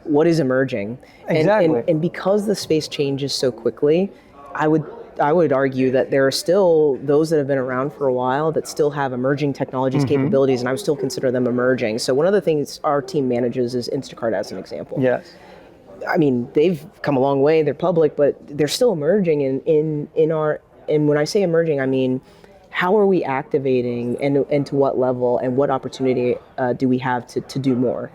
what is emerging? Exactly. And because the space changes so quickly, I would argue that there are still those that have been around for a while that still have emerging technologies, capabilities, and I would still consider them emerging. So one of the things our team manages is Instacart as an example. Yes. I mean, they've come a long way, they're public, but they're still emerging and when I say emerging, I mean, how are we activating and to what level and what opportunity do we have to do more?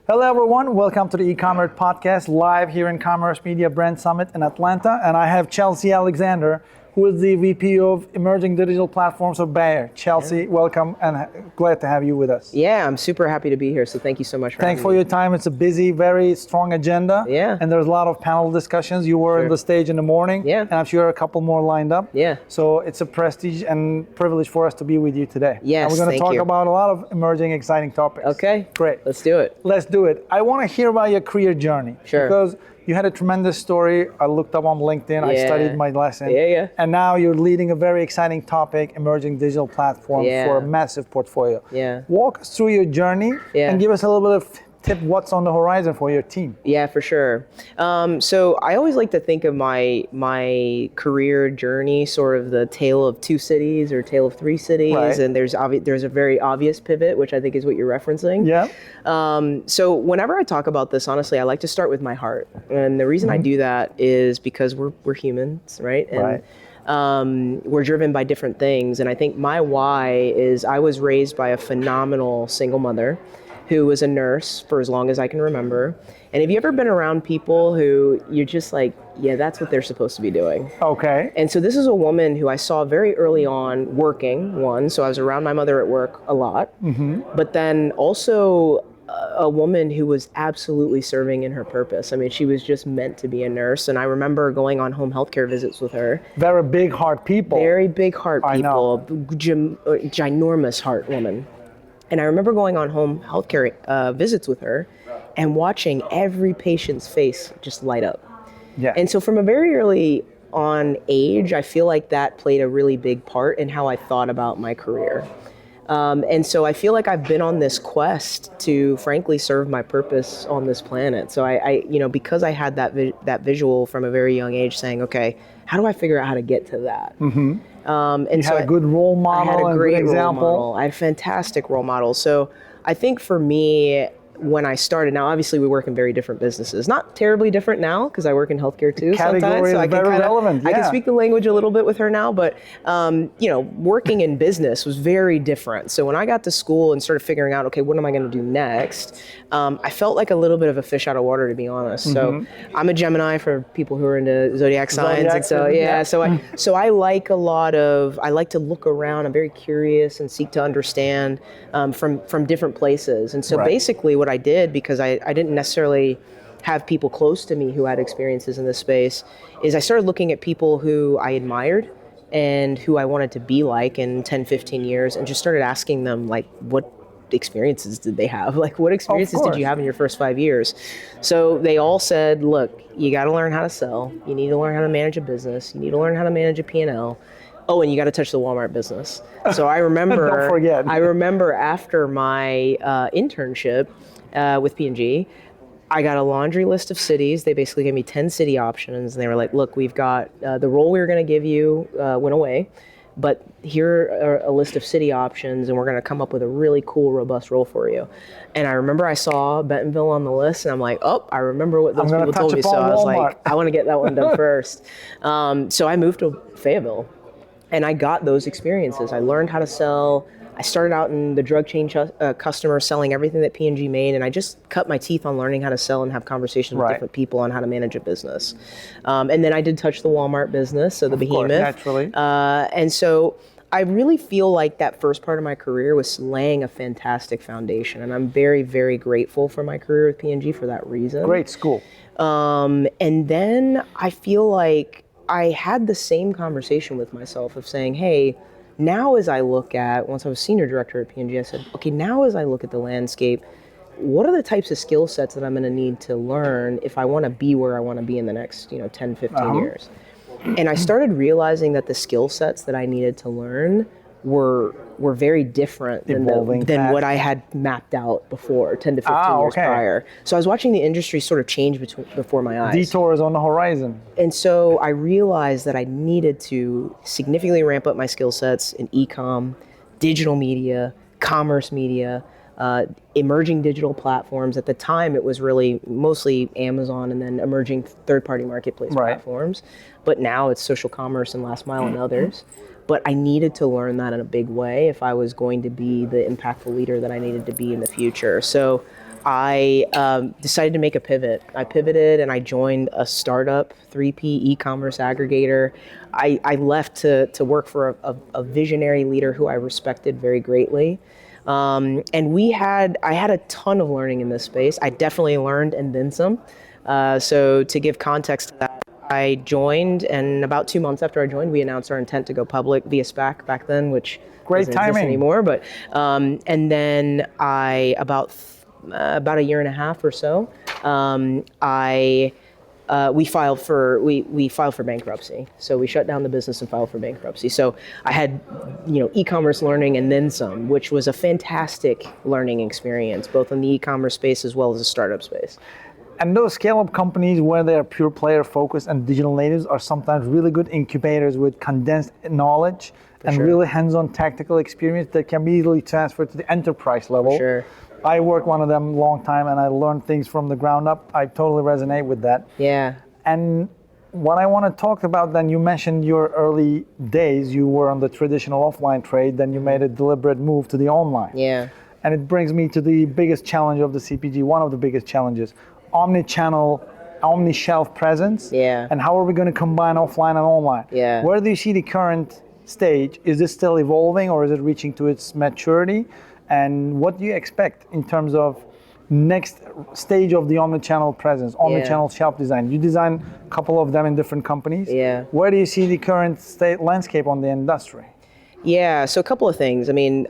Hello everyone, welcome to the eCommerce podcast live here in Commerce Media Brand Summit in Atlanta, and I have Chelsey Alexander, who is the VP of Emerging Digital Platforms of Bayer. Chelsey, welcome and glad to have you with us. Yeah, I'm super happy to be here, so thank you so much for Thanks for your time. It's a busy, very strong agenda. Yeah. And there's a lot of panel discussions. You were on the stage in the morning. Yeah. And I'm sure a couple more lined up. Yeah. So it's a prestige and privilege for us to be with you today. Yes, and we're going to thank talk you. about a lot of emerging, exciting topics. Okay. Great. Let's do it. Let's do it. I want to hear about your career journey. Sure. Because you had a tremendous story. I looked up on LinkedIn. I studied my lesson. Yeah. And now you're leading a very exciting topic, emerging digital platform for a massive portfolio. Yeah. Walk us through your journey and give us a little bit of tip what's on the horizon for your team. Yeah, for sure. So I always like to think of my career journey sort of the tale of two cities or tale of three cities, Right. and there's a very obvious pivot, which I think is what you're referencing. Yeah. So whenever I talk about this, honestly, I like to start with my heart, and the reason I do that is because we're humans, right? And, we're driven by different things, and I think my why is I was raised by a phenomenal single mother who was a nurse for as long as I can remember. And have you ever been around people who you're just like, yeah, that's what they're supposed to be doing? Okay. And so this is a woman who I saw very early on working, so I was around my mother at work a lot, but then also a woman who was absolutely serving in her purpose. I mean, she was just meant to be a nurse. And I remember going on home healthcare visits with her. Very big heart people. Very big heart I people, ginormous heart woman. And I remember going on home healthcare visits with her and watching every patient's face just light up. Yeah. And so from a very early on age, I feel like that played a really big part in how I thought about my career. And so I feel like I've been on this quest to frankly serve my purpose on this planet. So I because I had that visual from a very young age saying, okay, how do I figure out how to get to that? And you had a good role model. I had a great and good example. role model. I had a fantastic role model. So I think for me, when I started, now obviously we work in very different businesses. Not terribly different now because I work in healthcare too. Category sometimes, so is very relevant. I can speak the language a little bit with her now, but working in business was very different. So when I got to school and started figuring out, okay, what am I going to do next? I felt like a little bit of a fish out of water, to be honest. So I'm a Gemini for people who are into zodiac signs, and so so I like to look around. I'm very curious and seek to understand from different places. And so basically what I did, because I didn't necessarily have people close to me who had experiences in this space, is I started looking at people who I admired and who I wanted to be like in 10, 15 years, and just started asking them, like, what experiences did they have? Like, what experiences did you have in your first 5 years? So they all said, look, you got to learn how to sell. You need to learn how to manage a business. You need to learn how to manage a P&L. Oh, and you got to touch the Walmart business. So I remember, Don't forget. I remember after my internship with P&G, I got a laundry list of cities. They basically gave me 10 city options, and they were like, look, we've got the role we were going to give you went away, but here are a list of city options, and we're going to come up with a really cool, robust role for you. And I remember I saw Bentonville on the list, and I'm like, oh, I remember what those people told me. So I was like, I want to get that one done first. So I moved to Fayetteville. And I got those experiences. I learned how to sell. I started out in the drug chain customer, selling everything that P&G made, and I just cut my teeth on learning how to sell and have conversations with different people on how to manage a business. And then I did touch the Walmart business, so the behemoth. Course, naturally. And so I really feel like that first part of my career was laying a fantastic foundation, and I'm very, very grateful for my career with P&G for that reason. Great school. And then I feel like I had the same conversation with myself of saying, hey, now as I look at, once I was senior director at P&G, I said, okay, now as I look at the landscape, what are the types of skill sets that I'm going to need to learn if I want to be where I want to be in the next, 10, 15 years? And I started realizing that the skill sets that I needed to learn were very different than what I had mapped out before 10 to 15 years prior. So I was watching the industry sort of change before my eyes. Detours on the horizon. And so I realized that I needed to significantly ramp up my skill sets in e-com, digital media, commerce media, emerging digital platforms. At the time, it was really mostly Amazon and then emerging third-party marketplace platforms. But now it's social commerce and last mile and others. But I needed to learn that in a big way if I was going to be the impactful leader that I needed to be in the future. So I decided to make a pivot. I pivoted and I joined a startup, 3P e-commerce aggregator. I left to work for a visionary leader who I respected very greatly. And I had a ton of learning in this space. I definitely learned and then some. So to give context to that, I joined, and about 2 months after I joined, we announced our intent to go public via SPAC back then, which doesn't exist anymore. But and then about a year and a half or so, we filed for bankruptcy. So we shut down the business and filed for bankruptcy. So I had, e-commerce learning and then some, which was a fantastic learning experience, both in the e-commerce space as well as the startup space. And those scale-up companies where they are pure player focused and digital natives are sometimes really good incubators with condensed knowledge and really hands-on tactical experience that can be easily transferred to the enterprise level. Sure. I worked one of them a long time and I learned things from the ground up. I totally resonate with that. Yeah. And what I want to talk about then, you mentioned your early days, you were on the traditional offline trade, then you made a deliberate move to the online. Yeah. And it brings me to the biggest challenge of the CPG, one of the biggest challenges. Omni-channel, omni-shelf presence, and how are we going to combine offline and online? Yeah. Where do you see the current stage? Is this still evolving or is it reaching to its maturity? And what do you expect in terms of next stage of the omni-channel presence, omni-channel shelf design? You design a couple of them in different companies. Yeah. Where do you see the current state landscape on the industry? Yeah, so a couple of things. I mean,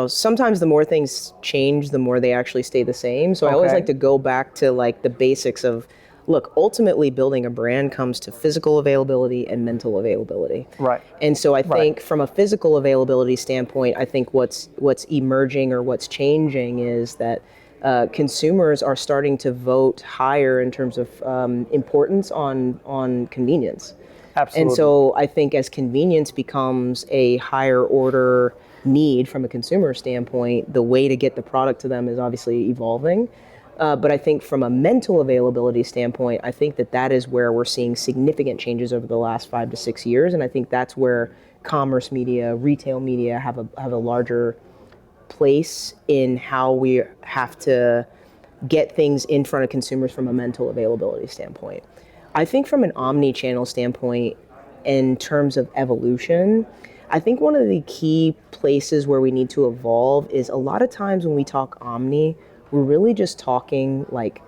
sometimes the more things change, the more they actually stay the same. So I always like to go back to like the basics of, look, ultimately building a brand comes to physical availability and mental availability. Right. And so I think from a physical availability standpoint, I think what's emerging or what's changing is that consumers are starting to vote higher in terms of importance on convenience. Absolutely. And so I think as convenience becomes a higher order need from a consumer standpoint, the way to get the product to them is obviously evolving. But I think from a mental availability standpoint, I think that is where we're seeing significant changes over the last 5 to 6 years. And I think that's where commerce media, retail media have a larger place in how we have to get things in front of consumers from a mental availability standpoint. I think from an omni-channel standpoint, in terms of evolution, I think one of the key places where we need to evolve is a lot of times when we talk omni, we're really just talking like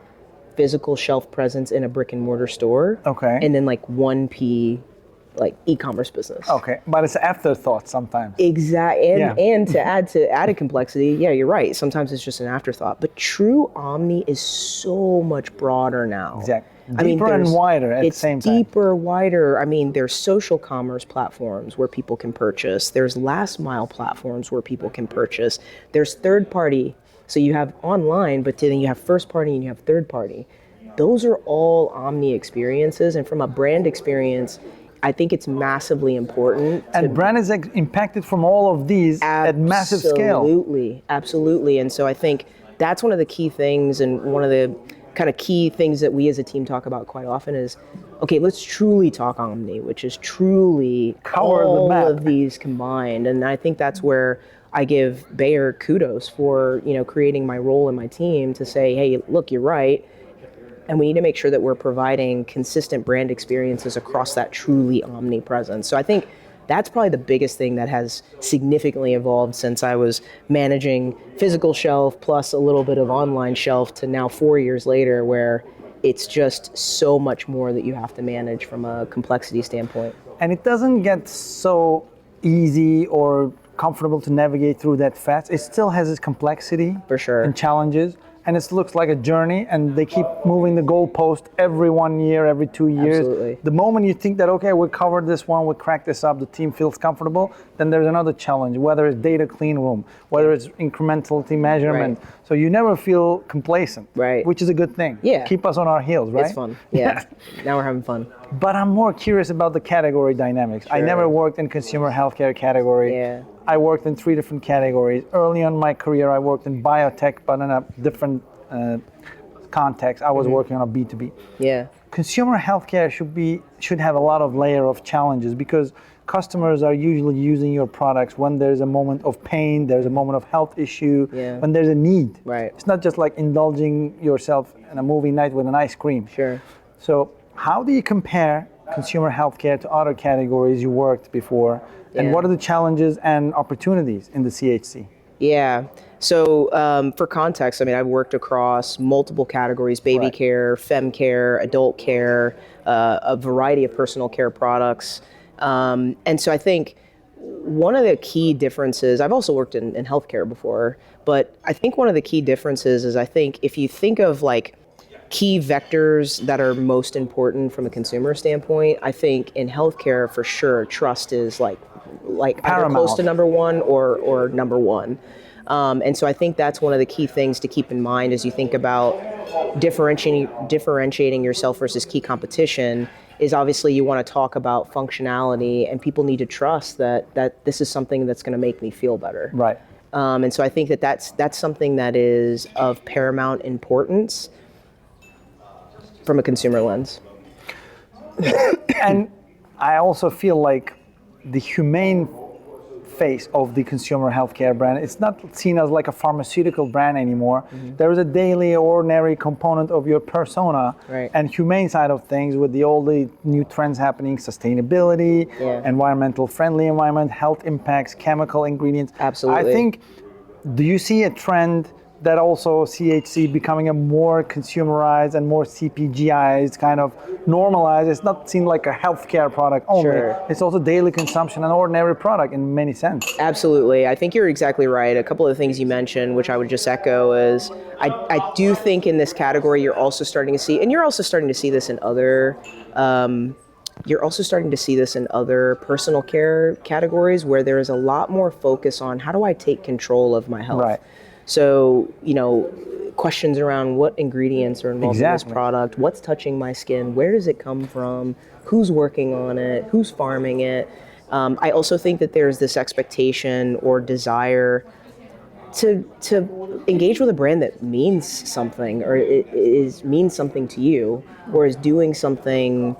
physical shelf presence in a brick and mortar store. Okay. And then like 1P like e-commerce business. Okay, but it's an afterthought sometimes. Exactly, and to add added complexity, yeah, you're right. Sometimes it's just an afterthought, but true omni is so much broader now. Exactly. Deeper and wider at the same time. It's deeper, wider. I mean, there's social commerce platforms where people can purchase. There's last mile platforms where people can purchase. There's third party. So you have online, but then you have first party and you have third party. Those are all omni experiences, and from a brand experience, I think it's massively important. And brand is impacted from all of these at massive scale. Absolutely. And so I think that's one of the key things, and one of the kind of key things that we as a team talk about quite often is, okay, let's truly talk omni, which is truly all of these combined. And I think that's where I give Bayer kudos for, creating my role in my team to say, hey, look, you're right. And we need to make sure that we're providing consistent brand experiences across that truly omni presence. So I think that's probably the biggest thing that has significantly evolved since I was managing physical shelf plus a little bit of online shelf to now 4 years later, where it's just so much more that you have to manage from a complexity standpoint. And it doesn't get so easy or comfortable to navigate through that fast. It still has its complexity for sure and challenges. and it looks like a journey, and they keep moving the goalpost every 1 year, every 2 years. Absolutely. The moment you think that, okay, we covered this one, we cracked this up, the team feels comfortable, then there's another challenge, whether it's data clean room, whether it's incrementality measurement. Right. So you never feel complacent, Right. which is a good thing. Yeah. Keep us on our heels, right? It's fun. Yeah. Now we're having fun. But I'm more curious about the category dynamics. I Sure. never worked in consumer healthcare category. Yeah. I worked in 3 different categories. Early on in my career, I worked in biotech, but in a different context. I was working on a B2B. Yeah. Consumer healthcare should have a lot of layer of challenges, because customers are usually using your products when there's a moment of pain, there's a moment of health issue, Yeah. when there's a need. Right. It's not just like indulging yourself in a movie night with an ice cream. Sure. So how do you compare consumer healthcare to other categories you worked before? And Yeah. what are the challenges and opportunities in the CHC? Yeah. So for context, I mean, I've worked across multiple categories: baby Right. care, fem care, adult care, a variety of personal care products. And so I think one of the key differences, I've also worked in healthcare before, but I think one of the key differences is, I think if you think of like key vectors that are most important from a consumer standpoint, I think in healthcare for sure, trust is like either Paramount. close to number one or number one. And so I think that's one of the key things to keep in mind as you think about differentiating yourself versus key competition, is obviously you want to talk about functionality, and people need to trust that this is something that's going to make me feel better. Right. And so I think that's something that is of paramount importance from a consumer lens. And I also feel like the humane face of the consumer healthcare brand, it's not seen as like a pharmaceutical brand anymore. Mm-hmm. There is a daily, ordinary component of your persona, Right. and humane side of things, with all the new trends happening: sustainability, Yeah. environmental friendly environment, health impacts, chemical ingredients. Absolutely. I think, do you see a trend that also CHC becoming a more consumerized and more CPGized, kind of normalized? It's not seen like a healthcare product only. Sure. It's also daily consumption, an ordinary product in many sense. Absolutely. I think you're exactly right. A couple of the things you mentioned, which I would just echo, is I do think in this category you're also starting to see, and you're also starting to see this in other personal care categories, where there is a lot more focus on how do I take control of my health. Right. So, questions around what ingredients are involved in Exactly. this product, what's touching my skin, where does it come from, who's working on it, who's farming it. I also think that there's this expectation or desire to engage with a brand that means something, or means something to you, or is doing something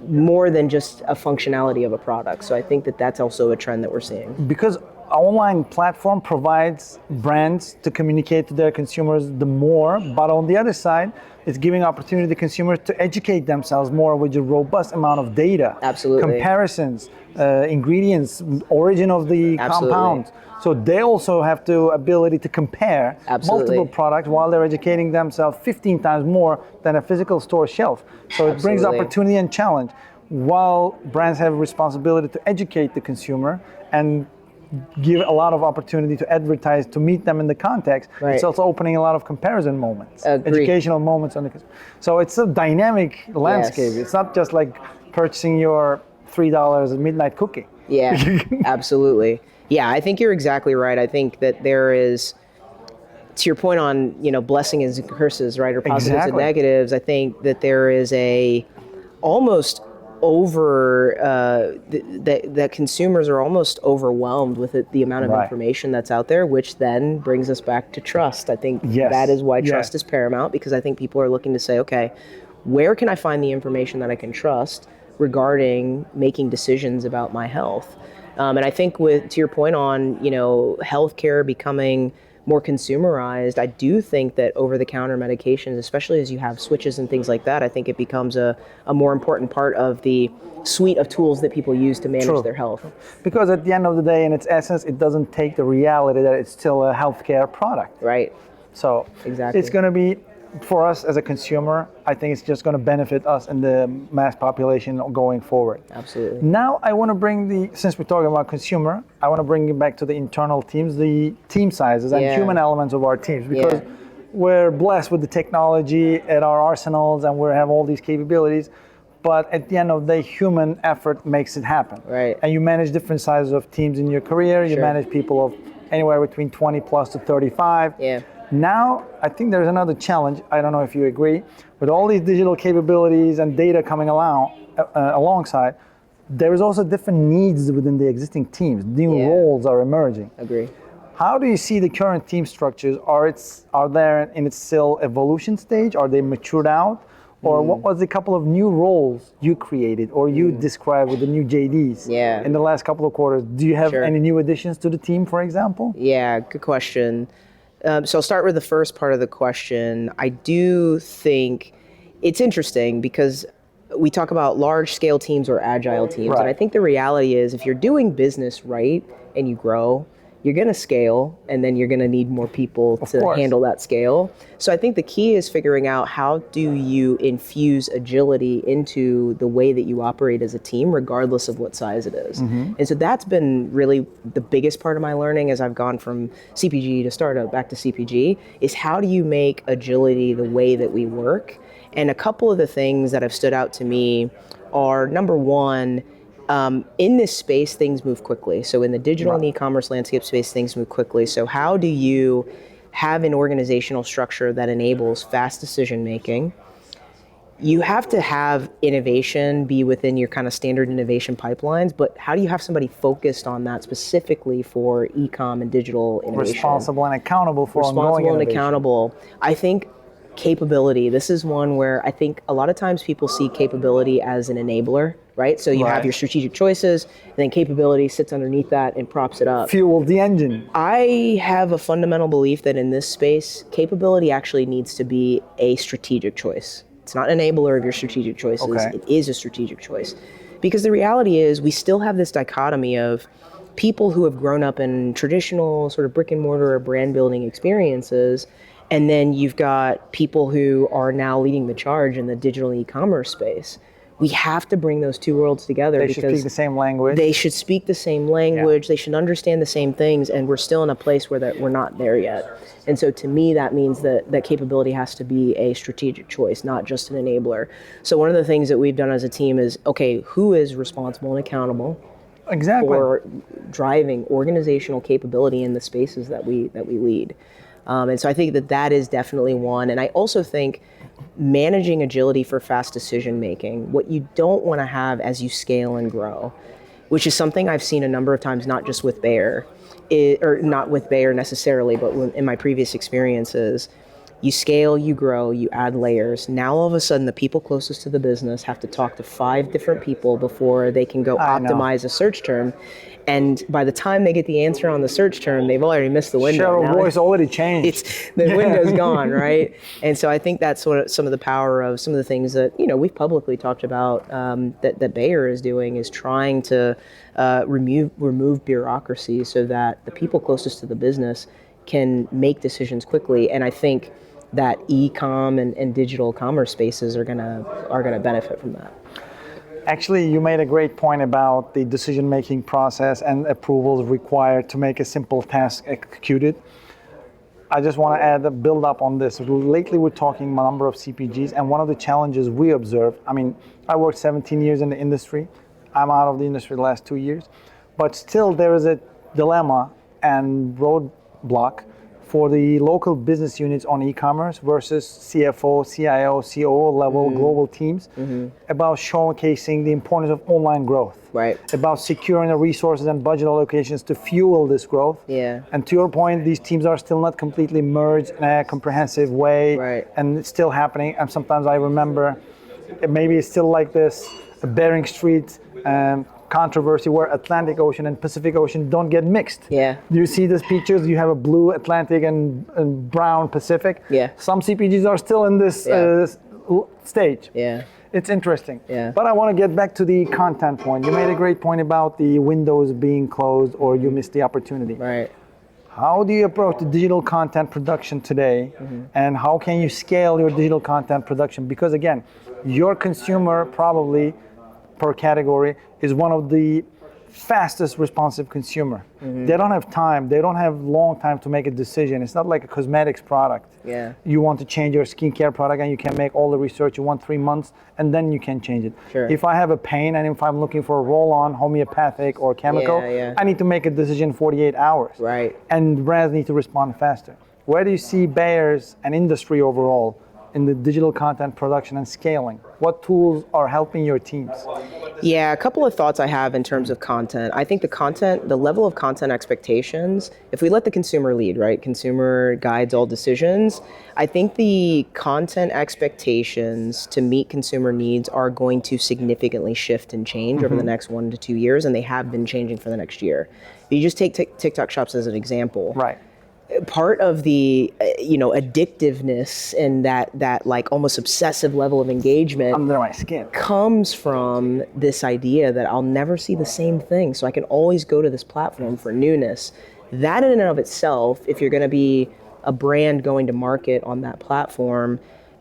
more than just a functionality of a product. So I think that that's also a trend that we're seeing. Because our online platform provides brands to communicate to their consumers the more, but on the other side, it's giving opportunity to consumers to educate themselves more with a robust amount of data. Absolutely. Comparisons, ingredients, origin of the Absolutely. compounds. So they also have the ability to compare Absolutely. multiple products while they're educating themselves 15 times more than a physical store shelf. So it brings Absolutely. opportunity and challenge. While brands have a responsibility to educate the consumer and give a lot of opportunity to advertise, to meet them in the context, Right. it's also opening a lot of comparison moments, Agreed. educational moments on the consumer. So it's a dynamic landscape. Yes. It's not just like purchasing your $3 midnight cookie. Yeah, absolutely. Yeah, I think you're exactly right. I think that there is, to your point on, blessings and curses, right, or positives and Exactly. negatives, I think that there is a almost that consumers are almost overwhelmed with the amount of Right. information that's out there, which then brings us back to trust. I think Yes. that is why Yes. trust is paramount, because I think people are looking to say, okay, where can I find the information that I can trust regarding making decisions about my health? And I think to your point on, healthcare becoming more consumerized, I do think that over-the-counter medications, especially as you have switches and things like that, I think it becomes a more important part of the suite of tools that people use to manage True. their health. Because at the end of the day, in its essence, it doesn't take the reality that it's still a healthcare product. Right. So Exactly. it's going to be, for us as a consumer, I think it's just going to benefit us and the mass population going forward. Absolutely. Now I want to since we're talking about consumer, I want to bring it back to the internal teams, the team sizes and Yeah. human elements of our teams, because we're blessed with the technology at our arsenals and we have all these capabilities, but at the end of the day, human effort makes it happen. Right. And you manage different sizes of teams in your career. You Sure. manage people of anywhere between 20 plus to 35. Yeah. Now, I think there's another challenge. I don't know if you agree. With all these digital capabilities and data coming along, alongside, there is also different needs within the existing teams. New Yeah. roles are emerging. Agree. How do you see the current team structures? Are there in its still evolution stage? Are they matured out? Or what was a couple of new roles you created or you described with the new JDs in the last couple of quarters? Do you have Sure. any new additions to the team, for example? Yeah, good question. So I'll start with the first part of the question. I do think it's interesting because we talk about large scale teams or agile teams. Right. And I think the reality is if you're doing business right and you grow, you're going to scale and then you're going to need more people to handle that scale. So I think the key is figuring out how do you infuse agility into the way that you operate as a team, regardless of what size it is. And so that's been really the biggest part of my learning as I've gone from CPG to startup back to CPG, is how do you make agility the way that we work? And a couple of the things that have stood out to me are, number one, in this space, things move quickly. So in the digital and e-commerce landscape space, things move quickly. So how do you have an organizational structure that enables fast decision making? You have to have innovation be within your kind of standard innovation pipelines, but how do you have somebody focused on that specifically for e-com and digital innovation? Responsible and accountable for ongoing Responsible and innovation. accountable. I think capability, this is one where I think a lot of times people see capability as an enabler, right? So you have your strategic choices, and then capability sits underneath that and props it up. Fuel the engine. I have a fundamental belief that in this space, capability actually needs to be a strategic choice. It's not an enabler of your strategic choices. Okay. It is a strategic choice. Because the reality is we still have this dichotomy of people who have grown up in traditional sort of brick and mortar or brand building experiences, and then you've got people who are now leading the charge in the digital e-commerce space. We have to bring those two worlds together. They should speak the same language. They should speak the same language. They should understand the same things, and we're still in a place where we're not there yet. And so to me, that means that capability has to be a strategic choice, not just an enabler. So one of the things that we've done as a team is, okay, who is responsible and accountable for driving organizational capability in the spaces that we lead? And so I think that is definitely one. And I also think managing agility for fast decision making, what you don't want to have as you scale and grow, which is something I've seen a number of times, not just with Bayer, or not with Bayer necessarily, but in my previous experiences. You scale, you grow, you add layers. Now all of a sudden the people closest to the business have to talk to 5 different people before they can go optimize a search term. And by the time they get the answer on the search term, they've already missed the window. Share of voice already changed. The window's gone, right? And so I think that's what some of the power of some of the things that we've publicly talked about that Bayer is doing is trying to remove bureaucracy so that the people closest to the business can make decisions quickly. And I think that e-com and digital commerce spaces are gonna benefit from that. Actually, you made a great point about the decision-making process and approvals required to make a simple task executed. I just want to build up on this. Lately, we're talking a number of CPGs, and one of the challenges we observe, I worked 17 years in the industry. I'm out of the industry the last 2 years, but still there is a dilemma and roadblock for the local business units on e-commerce versus CFO, CIO, COO level global teams about showcasing the importance of online growth. Right. About securing the resources and budget allocations to fuel this growth. Yeah. And to your point, these teams are still not completely merged in a comprehensive way. Right. And it's still happening. And sometimes I remember, maybe it's still like this, Bering Street controversy where Atlantic Ocean and Pacific Ocean don't get mixed. Yeah. Do you see these pictures? You have a blue Atlantic and brown Pacific. Yeah. Some CPGs are still in this stage. Yeah. It's interesting. Yeah. But I want to get back to the content point. You made a great point about the windows being closed or you missed the opportunity. Right. How do you approach the digital content production today, and how can you scale your digital content production? Because again, your consumer probably per category is one of the fastest responsive consumer. They don't have time. They don't have long time to make a decision. It's not like a cosmetics product. Yeah. You want to change your skincare product and you can make all the research. You want 3 months and then you can change it. Sure. If I have a pain and if I'm looking for a roll-on homeopathic or chemical, Yeah. I need to make a decision in 48 hours. Right. And brands need to respond faster. Where do you see Bayer's and industry overall in the digital content production and scaling? What tools are helping your teams? Yeah, a couple of thoughts I have in terms of content. I think the level of content expectations, if we let the consumer lead, right? Consumer guides all decisions. I think the content expectations to meet consumer needs are going to significantly shift and change over the next 1 to 2 years, and they have been changing for the next year. If you just take TikTok Shops as an example. Right. Part of the addictiveness and that like almost obsessive level of engagement Under my skin. comes from this idea that I'll never see the same thing, so I can always go to this platform for newness. That in and of itself, if you're going to be a brand going to market on that platform,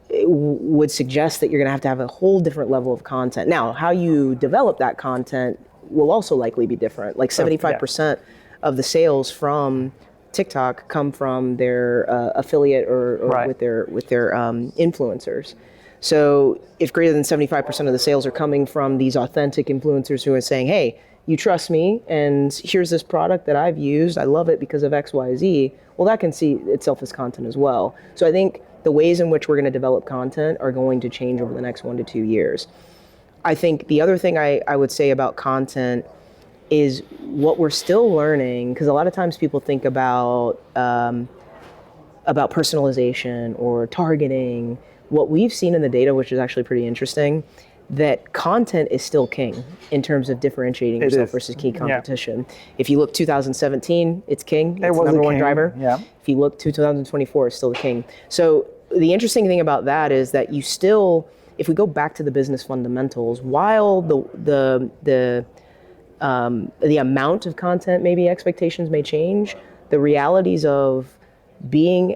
would suggest that you're going to have a whole different level of content. Now, how you develop that content will also likely be different. Like 75% of the sales from TikTok come from their affiliate or Right. with their influencers. So if greater than 75% of the sales are coming from these authentic influencers who are saying, hey, you trust me and here's this product that I've used, I love it because of X, Y, Z, well, that can see itself as content as well. So I think the ways in which we're going to develop content are going to change over the next 1 to 2 years. I think the other thing I would say about content is what we're still learning, because a lot of times people think about personalization or targeting. What we've seen in the data, which is actually pretty interesting, that content is still king in terms of differentiating yourself versus key competition. If you look 2017, it's king. It's the number one driver. Yeah. If you look to 2024, it's still the king. So the interesting thing about that is that you still, if we go back to the business fundamentals, while the amount of content, maybe expectations may change, the realities of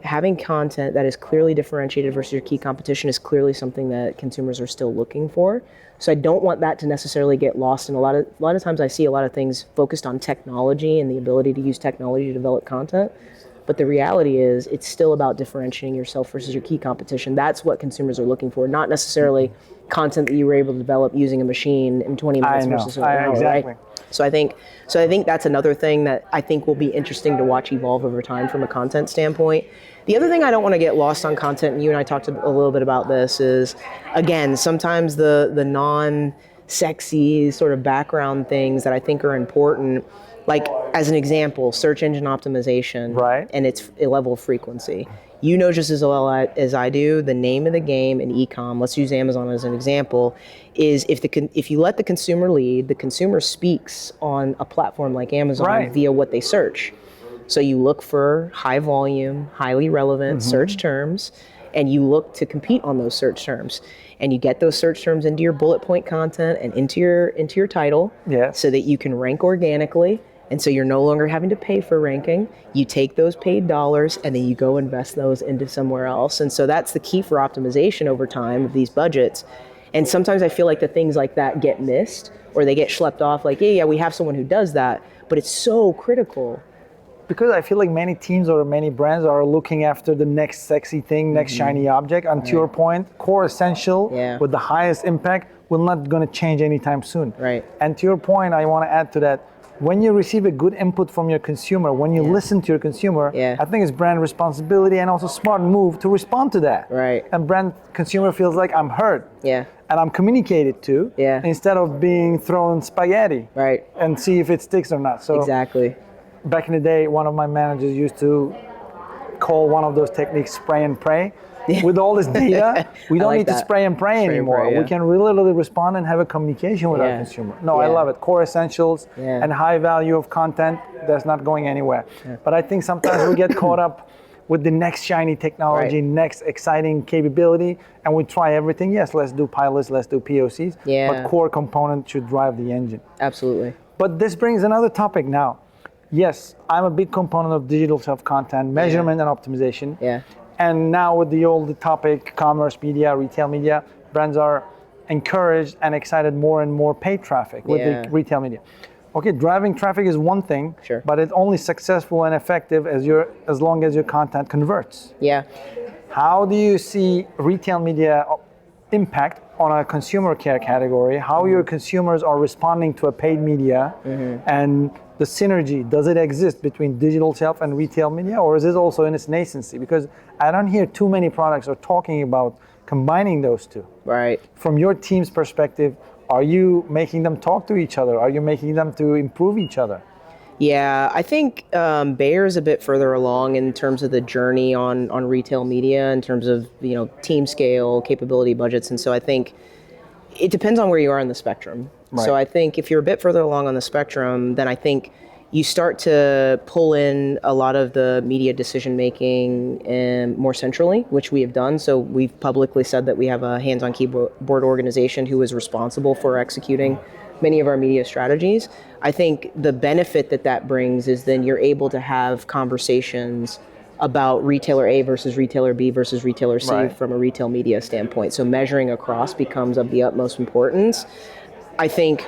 having content that is clearly differentiated versus your key competition is clearly something that consumers are still looking for. So I don't want that to necessarily get lost. And a lot of times I see a lot of things focused on technology and the ability to use technology to develop content. But the reality is it's still about differentiating yourself versus your key competition. That's what consumers are looking for, not necessarily content that you were able to develop using a machine in 20 minutes versus an hour, exactly. right? So I think that's another thing that I think will be interesting to watch evolve over time from a content standpoint. The other thing I don't want to get lost on content, and you and I talked a little bit about this, is again, sometimes the non-sexy sort of background things that I think are important, like as an example, search engine optimization, right, and its level of frequency. You know just as well as I do, the name of the game in e-com, let's use Amazon as an example, is if you let the consumer lead, the consumer speaks on a platform like Amazon via what they search. So you look for high volume, highly relevant search terms, and you look to compete on those search terms. And you get those search terms into your bullet point content and into your title so that you can rank organically. And so you're no longer having to pay for ranking. You take those paid dollars and then you go invest those into somewhere else. And so that's the key for optimization over time of these budgets. And sometimes I feel like the things like that get missed or they get schlepped off like, yeah, we have someone who does that, but it's so critical. Because I feel like many teams or many brands are looking after the next sexy thing, next shiny object. And to your point, core essential with the highest impact will not going to change anytime soon. Right. And to your point, I want to add to that, when you receive a good input from your consumer, when you listen to your consumer, I think it's brand responsibility and also smart move to respond to that. Right. And consumer feels like I'm heard. Yeah. And I'm communicated to instead of being thrown spaghetti. Right. And see if it sticks or not. So exactly. Back in the day, one of my managers used to call one of those techniques spray and pray. With all this data, we don't need to spray and pray anymore. We can really respond and have a communication with our consumer. No, I love it. Core essentials and high value of content, that's not going anywhere. But I think sometimes we get caught up with the next shiny technology, next exciting capability, and we try everything. Yes, let's do pilots, let's do POCs, but core component should drive the engine. Absolutely. But this brings another topic now. Yes, I'm a big component of digital self-content, measurement and optimization. Yeah. And now with the old topic, commerce media, retail media, brands are encouraged and excited more and more paid traffic with the retail media. Okay, driving traffic is one thing, Sure. but it's only successful and effective as long as your content converts. Yeah. How do you see retail media impact on a consumer care category? How your consumers are responding to a paid media, and the synergy, does it exist between digital shelf and retail media, or is it also in its nascency? Because I don't hear too many products are talking about combining those two. Right. From your team's perspective, are you making them talk to each other? Are you making them to improve each other? Yeah, I think Bayer's a bit further along in terms of the journey on retail media, in terms of team scale, capability, budgets, and so I think it depends on where you are in the spectrum. Right. So I think if you're a bit further along on the spectrum, then I think you start to pull in a lot of the media decision making more centrally, which we have done. So we've publicly said that we have a hands-on keyboard organization who is responsible for executing many of our media strategies. I think the benefit that brings is then you're able to have conversations about retailer A versus retailer B versus retailer C Right. from a retail media standpoint. So measuring across becomes of the utmost importance. I think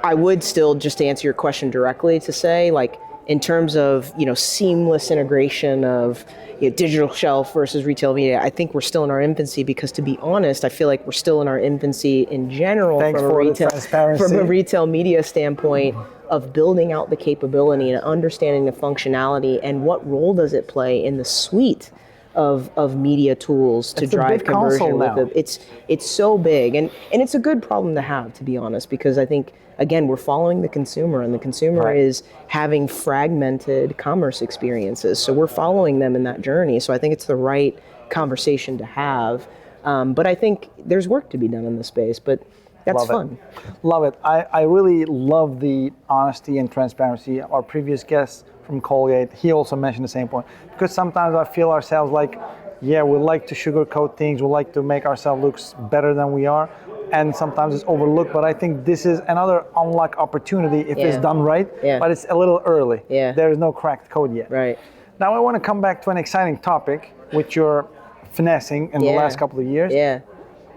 I would still, just to answer your question directly, to say, like, in terms of seamless integration of digital shelf versus retail media, I think we're still in our infancy, because to be honest, I feel like we're still in our infancy in general Thanks from for the transparency. a retail media standpoint of building out the capability and understanding the functionality and what role does it play in the suite of media tools to It's a drive big console conversion now. with it. It's so big, and it's a good problem to have, to be honest, because I think, again, we're following the consumer, and the consumer Right. is having fragmented commerce experiences. So we're following them in that journey. So I think it's the right conversation to have. But I think there's work to be done in this space, but that's Love it. fun. Love it. I really love the honesty and transparency. Our previous guest from Colgate, he also mentioned the same point. Because sometimes I feel ourselves like, yeah, we like to sugarcoat things, we like to make ourselves look better than we are, and sometimes it's overlooked. But I think this is another unlock opportunity if it's Yeah. done right, Yeah. but it's a little early. Yeah. There is no cracked code yet. Right. Now I want to come back to an exciting topic, which you're finessing in the Yeah. last couple of years. Yeah.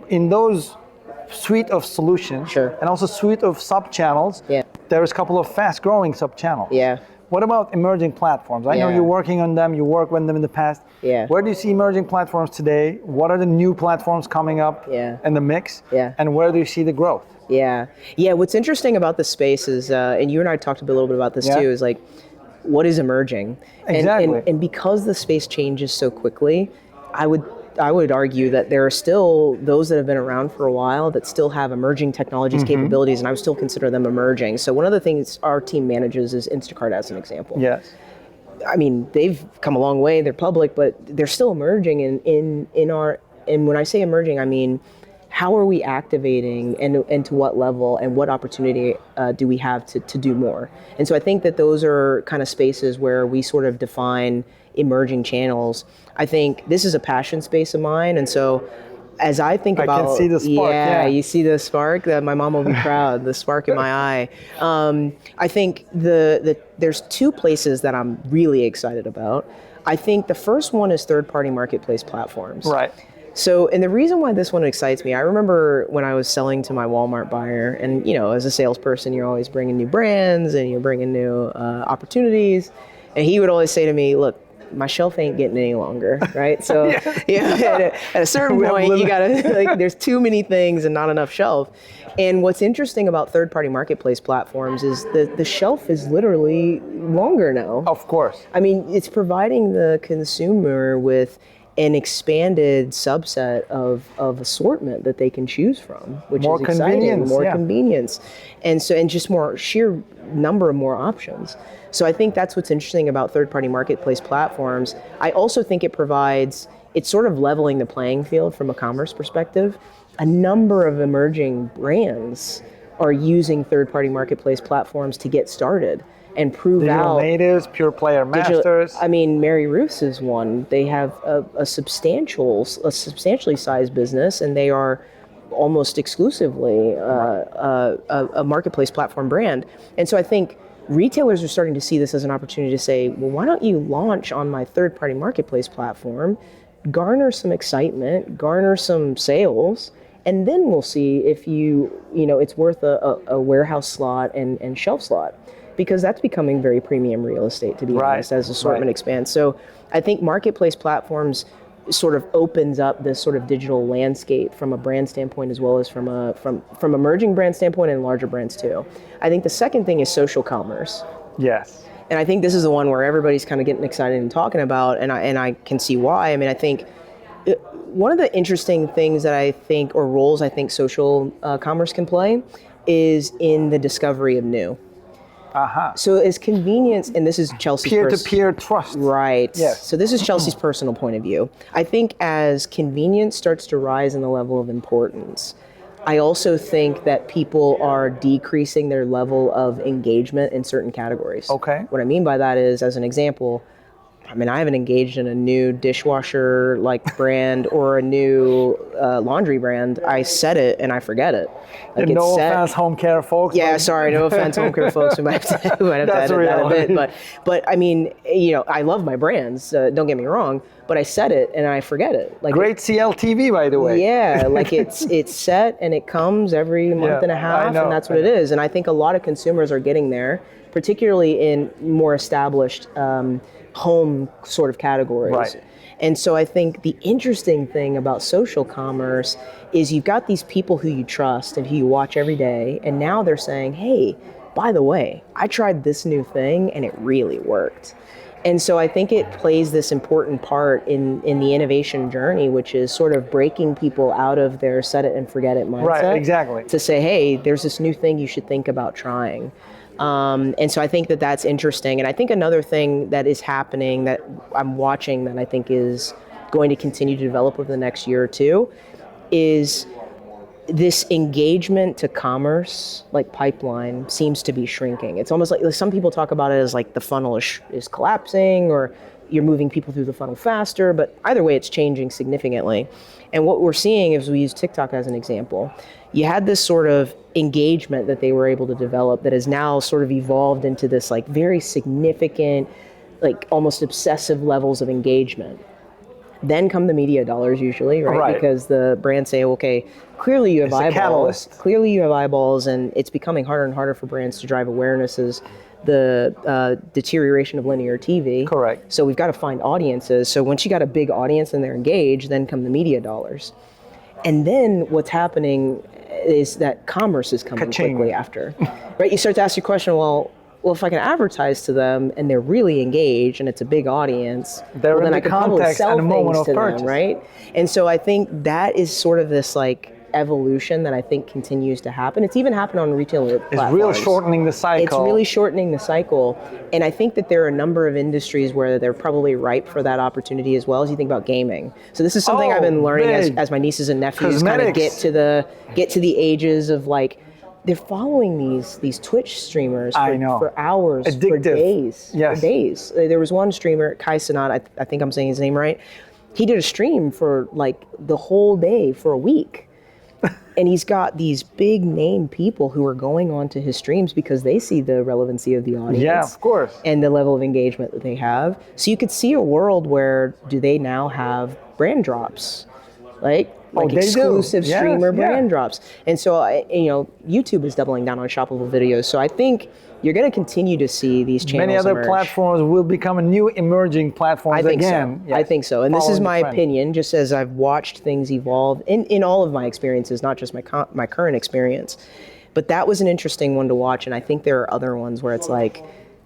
In those suite of solutions, Sure. and also suite of sub-channels, Yeah. there's a couple of fast-growing sub-channels. Yeah. What about emerging platforms? I know Yeah. you're working on them, you work with them in the past. Yeah. Where do you see emerging platforms today? What are the new platforms coming up Yeah. in the mix? Yeah. And where do you see the growth? Yeah. Yeah. What's interesting about this space is, and you and I talked a little bit about this Yeah. too, is like, what is emerging? Exactly. And because the space changes so quickly, I would argue that there are still those that have been around for a while that still have emerging technologies, capabilities, and I would still consider them emerging. So one of the things our team manages is Instacart, as an example. Yes. I mean, they've come a long way, they're public, but they're still emerging and when I say emerging, I mean, how are we activating and to what level, and what opportunity do we have to do more? And so I think that those are kind of spaces where we sort of define emerging channels. I think this is a passion space of mine, and so as I think about, I can see the spark. Yeah. you see the spark. My mom will be proud. The spark in my eye. I think there's two places that I'm really excited about. I think the first one is third-party marketplace platforms. Right. So, and the reason why this one excites me, I remember when I was selling to my Walmart buyer, and as a salesperson, you're always bringing new brands and you're bringing new opportunities, and he would always say to me, "Look, my shelf ain't getting any longer, right? So, at a certain point, you gotta there's too many things and not enough shelf." And what's interesting about third-party marketplace platforms is that the shelf is literally longer now. Of course. I mean, it's providing the consumer with an expanded subset of assortment that they can choose from, which More is exciting. convenience, More yeah. convenience, and just more sheer number of more options. So I think that's what's interesting about third-party marketplace platforms. I also think it's sort of leveling the playing field from a commerce perspective. A number of emerging brands are using third-party marketplace platforms to get started and prove Digital out. natives, pure player masters. I mean, Mary Ruth's is one. They have a substantially sized business, and they are almost exclusively a marketplace platform brand. And so I think retailers are starting to see this as an opportunity to say, well, why don't you launch on my third-party marketplace platform, garner some excitement, garner some sales, And then we'll see if it's worth a warehouse slot and shelf slot, because that's becoming very premium real estate, to be honest, as assortment expands. So I think marketplace platforms sort of opens up this sort of digital landscape from a brand standpoint, as well as from emerging brand standpoint and larger brands too. I think the second thing is social commerce. Yes. And I think this is the one where everybody's kind of getting excited and talking about, and I can see why. I mean, I think one of the interesting things that I think, or roles I think social commerce can play, is in the discovery of new. So as convenience, and this is Chelsey's peer-to-peer trust. Right. Yes. So this is Chelsey's personal point of view. I think as convenience starts to rise in the level of importance, I also think that people are decreasing their level of engagement in certain categories. Okay. What I mean by that is, as an example, I mean, I haven't engaged in a new dishwasher brand or a new laundry brand. I set it and I forget it. Like, no offense, home care folks. Yeah, sorry, no offense, home care folks. We might have to edit that a bit. But I mean, I love my brands. Don't get me wrong. But I set it and I forget it. Great CLTV, by the way. Yeah, it's set and it comes every month and a half, and that's what it is. And I think a lot of consumers are getting there, particularly in more established home sort of categories. Right. And so I think the interesting thing about social commerce is you've got these people who you trust and who you watch every day, and now they're saying, hey, by the way, I tried this new thing and it really worked. And so I think it plays this important part in the innovation journey, which is sort of breaking people out of their set it and forget it mindset. Right, exactly. To say, hey, there's this new thing you should think about trying. And so I think that that's interesting. And I think another thing that is happening that I'm watching that I think is going to continue to develop over the next year or two is this engagement to commerce, pipeline, seems to be shrinking. It's almost like some people talk about it as the funnel is collapsing, or you're moving people through the funnel faster, but either way, it's changing significantly. And what we're seeing is, we use TikTok as an example. You had this sort of engagement that they were able to develop that has now sort of evolved into this very significant, almost obsessive levels of engagement. Then come the media dollars usually, right? Because the brands say, okay, clearly you have eyeballs. Clearly you have eyeballs, and it's becoming harder and harder for brands to drive awareness as the deterioration of linear TV. Correct. So we've got to find audiences. So once you got a big audience and they're engaged, then come the media dollars. And then what's happening is that commerce is coming quickly after, right? You start to ask your question, well, if I can advertise to them and they're really engaged and it's a big audience, then I can probably sell things to them, right? And so I think that is sort of this evolution that I think continues to happen. It's even happened on retailer platforms. It's really shortening the cycle. It's really shortening the cycle. And I think that there are a number of industries where they're probably ripe for that opportunity, as well as you think about gaming. So this is something I've been learning as my nieces and nephews kind of get to the ages of they're following these Twitch streamers for hours, for days. Yes. For days. There was one streamer, Kai Sanat, I think I'm saying his name right. He did a stream for the whole day for a week. And he's got these big name people who are going on to his streams because they see the relevancy of the audience. Yeah, of course. And the level of engagement that they have. So you could see a world where do they now have brand drops? Exclusive streamer brand drops. And so, YouTube is doubling down on shoppable videos. So I think you're going to continue to see these channels Many other emerge. platforms will become a new emerging platforms again. So. Yes. I think so. And this is my opinion, just as I've watched things evolve in all of my experiences, not just my current experience. But that was an interesting one to watch. And I think there are other ones where it's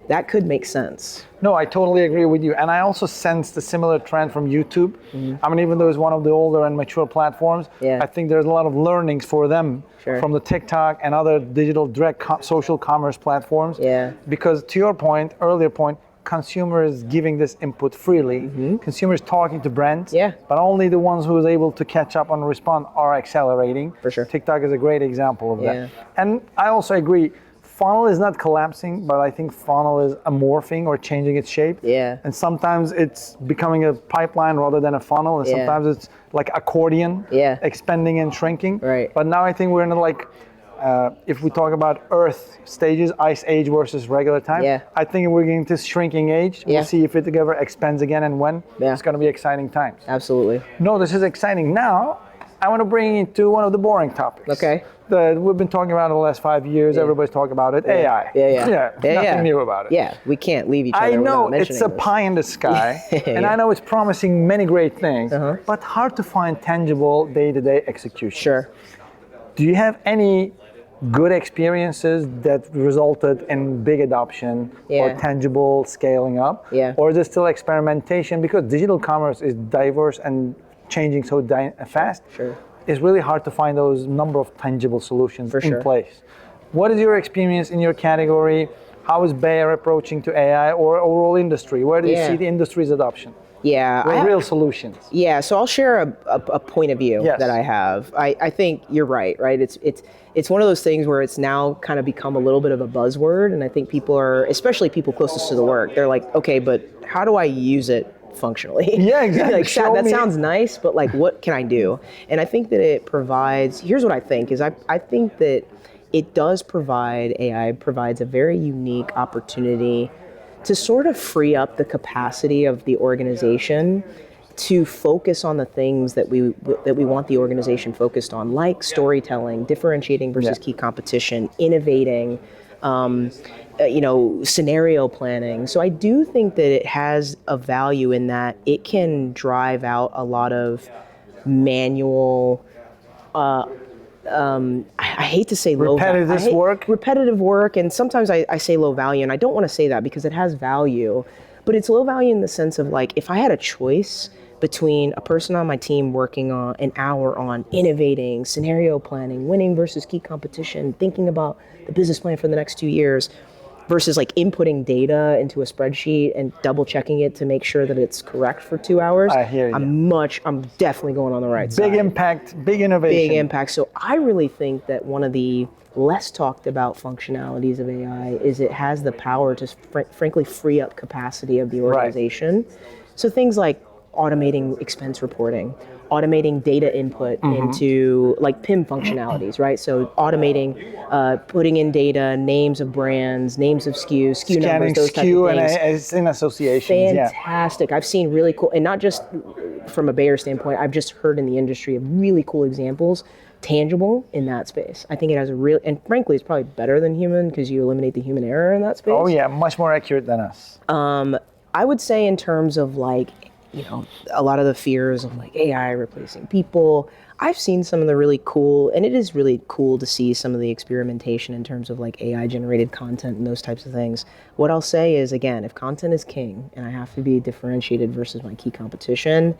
that could make sense. No, I totally agree with you. And I also sensed a similar trend from YouTube. Mm-hmm. I mean, even though it's one of the older and mature platforms, I think there's a lot of learnings for them from the TikTok and other digital direct social commerce platforms. Yeah. Because to your point, earlier point, consumers giving this input freely, consumers talking to brands, but only the ones who is able to catch up and respond are accelerating. For sure. TikTok is a great example of that. And I also agree, funnel is not collapsing, but I think funnel is morphing or changing its shape. Yeah. And sometimes it's becoming a pipeline rather than a funnel, and sometimes it's like accordion, expanding and shrinking. Right. But now I think we're in if we talk about Earth stages, ice age versus regular time, I think we're getting to shrinking age. We'll see if it ever expands again and when. It's going to be exciting times. Absolutely. No, this is exciting. Now, I want to bring you to one of the boring topics. Okay. That we've been talking about in the last 5 years. Yeah. Everybody's talking about it. AI. Yeah. Nothing new about it. Yeah, we can't leave each other I know without mentioning it's a this. pie in the sky, and Yeah. I know it's promising many great things, Uh-huh. but hard to find tangible day-to-day execution. Sure. Do you have any good experiences that resulted in big adoption or Yeah. tangible scaling up? Yeah. Or is it still experimentation? Because digital commerce is diverse and changing so fast. Sure. It's really hard to find those number of tangible solutions For in sure. place. What is your experience in your category? How is Bayer approaching to AI or overall industry? Where do you Yeah. see the industry's adoption? Yeah. What real solutions? Yeah, so I'll share a point of view Yes. that I have. I think you're right? It's one of those things where it's now kind of become a little bit of a buzzword, and I think people are, especially people closest to the work, they're like, okay, but how do I use it functionally? Yeah, exactly. Like, Show that me. sounds nice, but like, what can I do? And I think that it provides, here's what I think, is I think that it does provide, AI provides a very unique opportunity to sort of free up the capacity of the organization to focus on the things that we want the organization focused on, like storytelling, differentiating versus key competition, innovating, scenario planning. So I do think that it has a value in that it can drive out a lot of manual. I hate to say repetitive work, and sometimes I say low value, and I don't want to say that because it has value, but it's low value in the sense of like, if I had a choice between a person on my team working on an hour on innovating, scenario planning, winning versus key competition, thinking about the business plan for the next 2 years, versus like inputting data into a spreadsheet and double checking it to make sure that it's correct for 2 hours. I hear you. I'm definitely going on the right side. Big impact, big innovation. Big impact. So I really think that one of the less talked about functionalities of AI is it has the power to frankly free up capacity of the organization. Right. So things like automating expense reporting, automating data input into like PIM functionalities, right? So automating, putting in data, names of brands, names of SKUs, SKU numbers, those types of things. And it's in associations. Fantastic. I've seen really cool, and not just from a Bayer standpoint, I've just heard in the industry of really cool examples, tangible in that space. I think it has a real, and frankly, it's probably better than human because you eliminate the human error in that space. Oh yeah, much more accurate than us. I would say in terms of like, a lot of the fears of like AI replacing people, I've seen some of the really cool, and it is really cool to see some of the experimentation in terms of like AI generated content and those types of things. What I'll say is, again, if content is king and I have to be differentiated versus my key competition,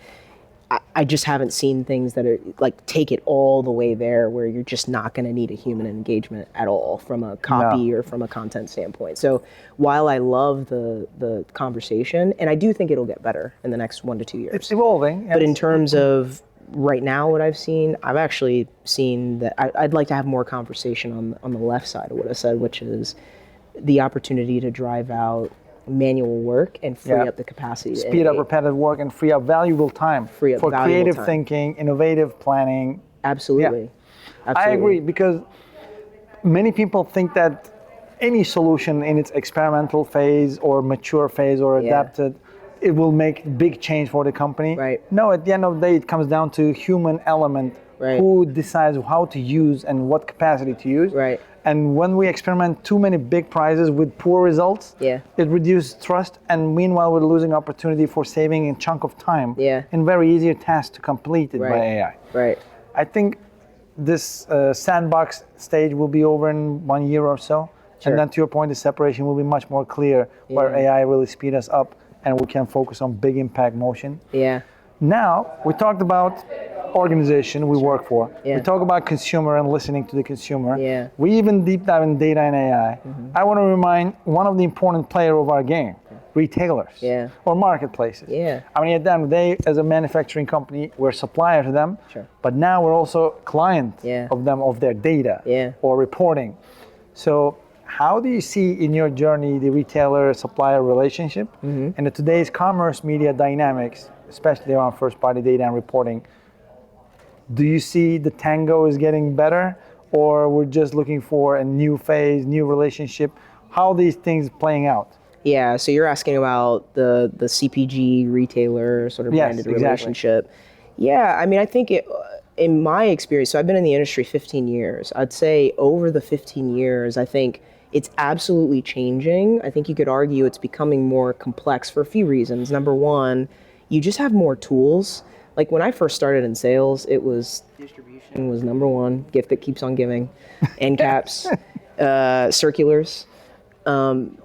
I just haven't seen things that are like take it all the way there where you're just not going to need a human engagement at all from a copy or from a content standpoint. So while I love the conversation, and I do think it'll get better in the next 1 to 2 years. It's evolving. But in terms of right now what I've seen, I've actually seen that I'd like to have more conversation on the left side of what I said, which is the opportunity to drive out manual work and free up the capacity to speed up repetitive work and free up valuable time for creative thinking, innovative planning. Absolutely. I agree, because many people think that any solution in its experimental phase or mature phase or adapted, it will make big change for the company. Right. No, at the end of the day, it comes down to human element. Who decides how to use and what capacity to use. Right. And when we experiment too many big prizes with poor results, it reduces trust, and meanwhile we're losing opportunity for saving a chunk of time in very easier tasks to complete it by AI. Right. I think this sandbox stage will be over in 1 year or so. Sure. And then to your point, the separation will be much more clear where AI really speed us up and we can focus on big impact motion. Yeah. Now, we talked about organization we work for. Yeah. We talk about consumer and listening to the consumer. Yeah. We even deep dive in data and AI. I want to remind one of the important players of our game, retailers or marketplaces. I mean, at the end of the day, as a manufacturing company, we're supplier to them, but now we're also client of them, of their data or reporting. So how do you see in your journey the retailer-supplier relationship and today's commerce media dynamics, especially around first-party data and reporting? Do you see the tango is getting better, or we're just looking for a new phase, new relationship? How are these things playing out? Yeah, so you're asking about the CPG retailer sort of branded relationship. Yeah, I mean, I think in my experience, so I've been in the industry 15 years. I'd say over the 15 years, I think it's absolutely changing. I think you could argue it's becoming more complex for a few reasons. Number one, you just have more tools. Like when I first started in sales, it was distribution was number one, gift that keeps on giving, end caps, circulars.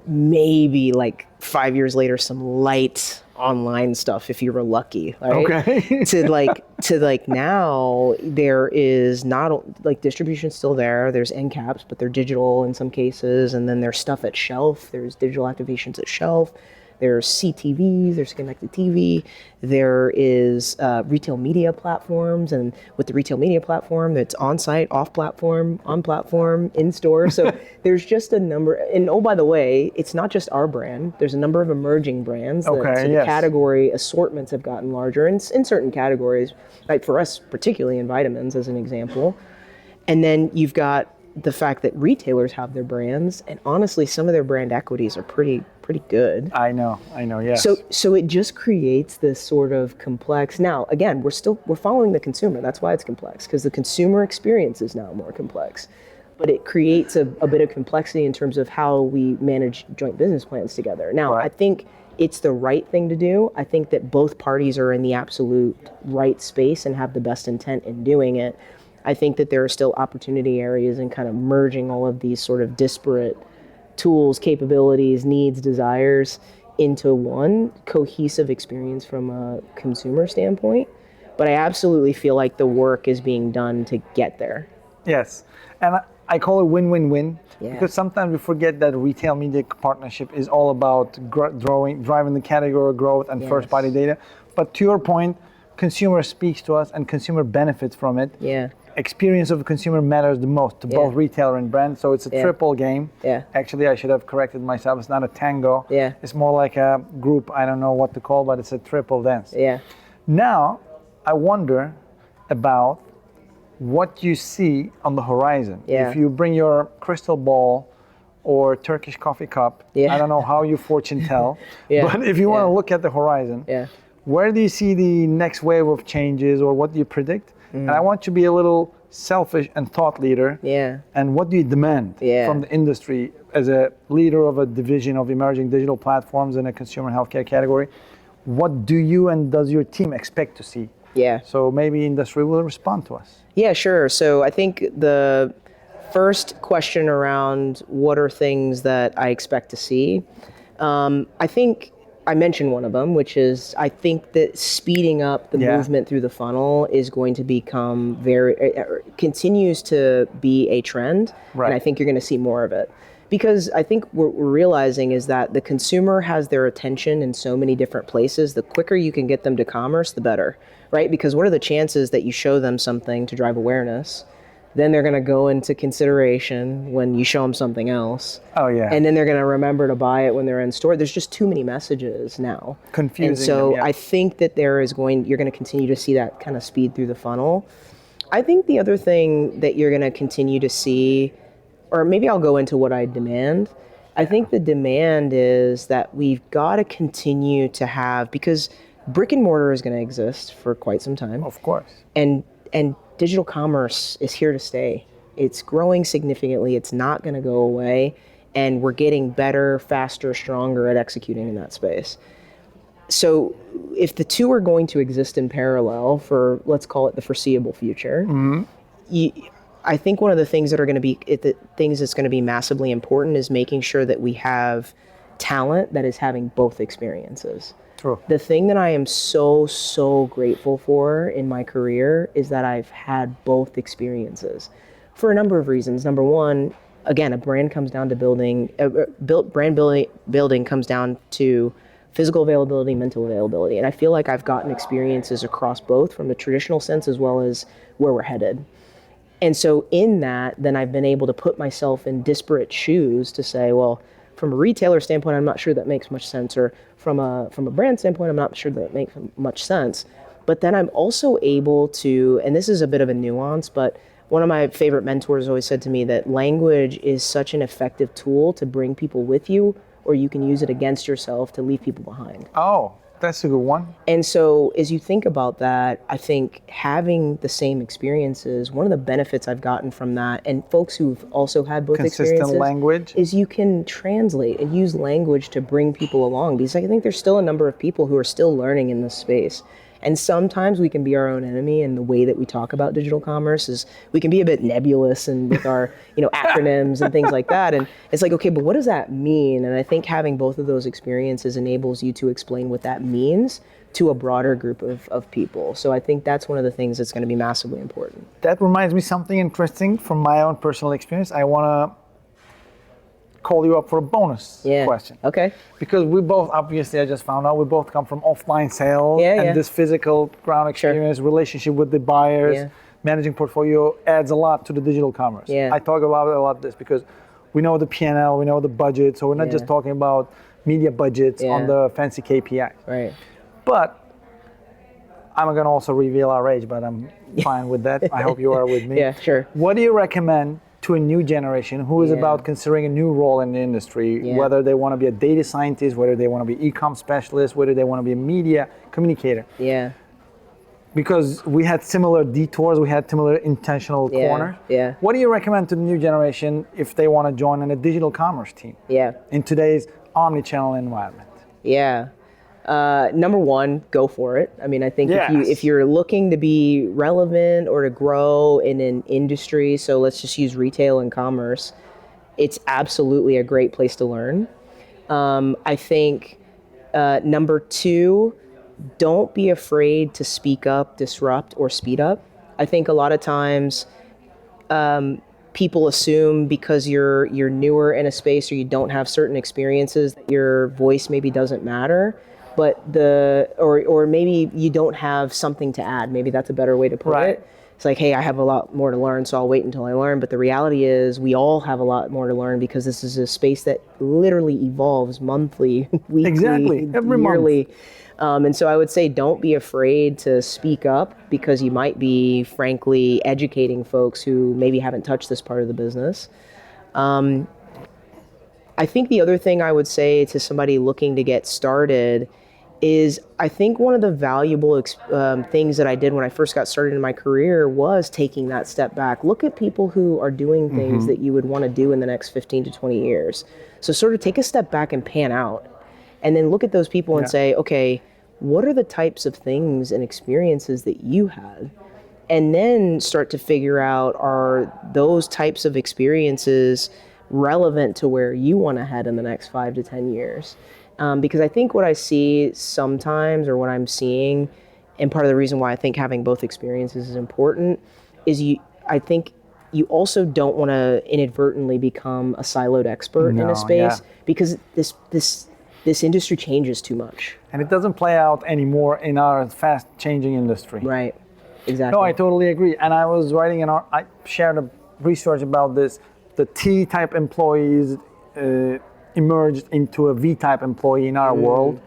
Maybe like 5 years later, some light online stuff if you were lucky, right? Okay. to like now there is not like distribution's still there. There's end caps, but they're digital in some cases, and then there's stuff at shelf. There's digital activations at shelf. There's CTVs, there's connected TV, there is retail media platforms, and with the retail media platform, it's on-site, off-platform, on-platform, in-store. So there's just a number, and oh, by the way, it's not just our brand. There's a number of emerging brands. So the category assortments have gotten larger in certain categories, like for us, particularly in vitamins as an example. And then you've got the fact that retailers have their brands, and honestly, some of their brand equities are pretty good. I know, yes. So it just creates this sort of complex. Now, again, we're following the consumer. That's why it's complex, because the consumer experience is now more complex. But it creates a bit of complexity in terms of how we manage joint business plans together. Now, I think it's the right thing to do. I think that both parties are in the absolute right space and have the best intent in doing it. I think that there are still opportunity areas in kind of merging all of these sort of disparate tools, capabilities, needs, desires into one cohesive experience from a consumer standpoint. But I absolutely feel like the work is being done to get there. Yes, and I call it win-win-win, because sometimes we forget that retail media partnership is all about driving the category growth and first-party data. But to your point, consumer speaks to us and consumer benefits from it. Yeah. Experience of the consumer matters the most to both retailer and brand, so it's a triple game. Yeah. Actually, I should have corrected myself. It's not a tango. Yeah. It's more like a group. I don't know what to call, but it's a triple dance. Yeah. Now, I wonder about what you see on the horizon. Yeah. If you bring your crystal ball or Turkish coffee cup, I don't know how you fortune tell, but if you want to look at the horizon, where do you see the next wave of changes, or what do you predict? And I want you to be a little selfish and thought leader. Yeah. And what do you demand from the industry as a leader of a division of emerging digital platforms in a consumer healthcare category? What do you and does your team expect to see? Yeah. So maybe industry will respond to us. Yeah, sure. So I think the first question around what are things that I expect to see, I think I mentioned one of them, which is I think that speeding up the movement through the funnel is going to become continues to be a trend. And I think you're going to see more of it. Because I think what we're realizing is that the consumer has their attention in so many different places. The quicker you can get them to commerce, the better, right? Because what are the chances that you show them something to drive awareness? Then they're going to go into consideration when you show them something else. Oh, yeah. And then they're going to remember to buy it when they're in store. There's just too many messages now. Confusing. And so I think that you're going to continue to see that kind of speed through the funnel. I think the other thing that you're going to continue to see, or maybe I'll go into what I demand. I think the demand is that we've got to continue to have, because brick and mortar is going to exist for quite some time. Of course. And digital commerce is here to stay. It's growing significantly. It's not going to go away. And we're getting better, faster, stronger at executing in that space. So if the two are going to exist in parallel for, let's call it the foreseeable future, I think one of the things that's going to be massively important is making sure that we have talent that is having both experiences. True. The thing that I am so grateful for in my career is that I've had both experiences for a number of reasons. Number one, again, a brand comes down to building comes down to physical availability, mental availability. And I feel like I've gotten experiences across both from the traditional sense as well as where we're headed. And so in that, then I've been able to put myself in disparate shoes to say, well, from a retailer standpoint, I'm not sure that makes much sense, or from a brand standpoint, I'm not sure that makes much sense. But then I'm also able to, and this is a bit of a nuance, but one of my favorite mentors always said to me that language is such an effective tool to bring people with you, or you can use it against yourself to leave people behind. Oh, That's a good one. And so as you think about that, I think having the same experiences, one of the benefits I've gotten from that, and folks who've also had both Consistent experiences, language. is you can translate and use language to bring people along. Because I think there's still a number of people who are still learning in this space. And sometimes we can be our own enemy, and the way that we talk about digital commerce is we can be a bit nebulous and with our acronyms and things like that. And it's like, okay, but what does that mean? And I think having both of those experiences enables you to explain what that means to a broader group of people. So I think that's one of the things that's going to be massively important. That reminds me something interesting from my own personal experience. I want to call you up for a bonus question. Okay. Because we both, obviously, I just found out, we both come from offline sales and this physical ground experience, relationship with the buyers, managing portfolio adds a lot to the digital commerce. I talk about it a lot this because we know the P&L, we know the budget, so we're not just talking about media budgets on the fancy KPIs. Right. But I'm going to also reveal our age, but I'm fine with that. I hope you are with me. Yeah, sure. What do you recommend to a new generation who is about considering a new role in the industry, whether they want to be a data scientist, whether they want to be e-com specialist, whether they want to be a media communicator? Yeah. Because we had similar detours, we had similar intentional corners. Yeah. What do you recommend to the new generation if they want to join in a digital commerce team in today's omni-channel environment? Yeah. Number one, go for it. I mean, I think if you're looking to be relevant or to grow in an industry, so let's just use retail and commerce, it's absolutely a great place to learn. I think number two, don't be afraid to speak up, disrupt, or speed up. I think a lot of times people assume because you're newer in a space or you don't have certain experiences that your voice maybe doesn't matter. But or maybe you don't have something to add. Maybe that's a better way to put it. It's like, hey, I have a lot more to learn, so I'll wait until I learn. But the reality is we all have a lot more to learn because this is a space that literally evolves monthly, weekly, every yearly. month. And so I would say don't be afraid to speak up because you might be, frankly, educating folks who maybe haven't touched this part of the business. I think the other thing I would say to somebody looking to get started is I think one of the valuable things that I did when I first got started in my career was taking that step back. Look at people who are doing things that you would want to do in the next 15 to 20 years. So sort of take a step back and pan out. And then look at those people and say, okay, what are the types of things and experiences that you had? And then start to figure out, are those types of experiences relevant to where you want to head in the next 5 to 10 years? Because I think what I see sometimes, or what I'm seeing, and part of the reason why I think having both experiences is important, is I think you also don't want to inadvertently become a siloed expert in a space because this industry changes too much. And it doesn't play out anymore in our fast-changing industry. Right, exactly. No, I totally agree. And I was writing I shared a research about this. The T-type employees emerged into a V-type employee in our world.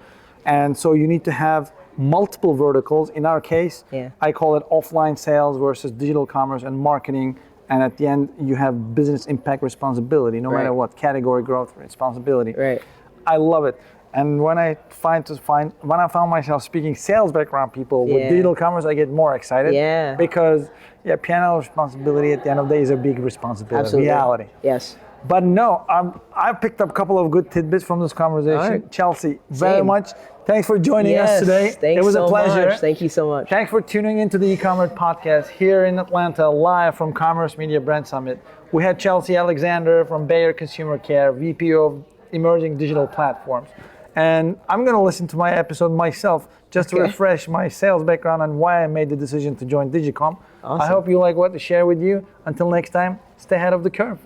And so you need to have multiple verticals. In our case, I call it offline sales versus digital commerce and marketing. And at the end, you have business impact responsibility, no matter what, category growth responsibility. Right. I love it. And when I found myself speaking sales background people with digital commerce, I get more excited. Because P&L responsibility at the end of the day is a big responsibility, reality. Yes. But no, I picked up a couple of good tidbits from this conversation. Chelsey, very much. Thanks for joining us today. Thanks it was so a pleasure. Much. Thank you so much. Thanks for tuning into the e-commerce podcast here in Atlanta, live from Commerce Media Brand Summit. We had Chelsey Alexander from Bayer Consumer Care, VP of Emerging Digital Platforms. And I'm going to listen to my episode myself just to refresh my sales background and why I made the decision to join Digicom. Awesome. I hope you like what to share with you. Until next time, stay ahead of the curve.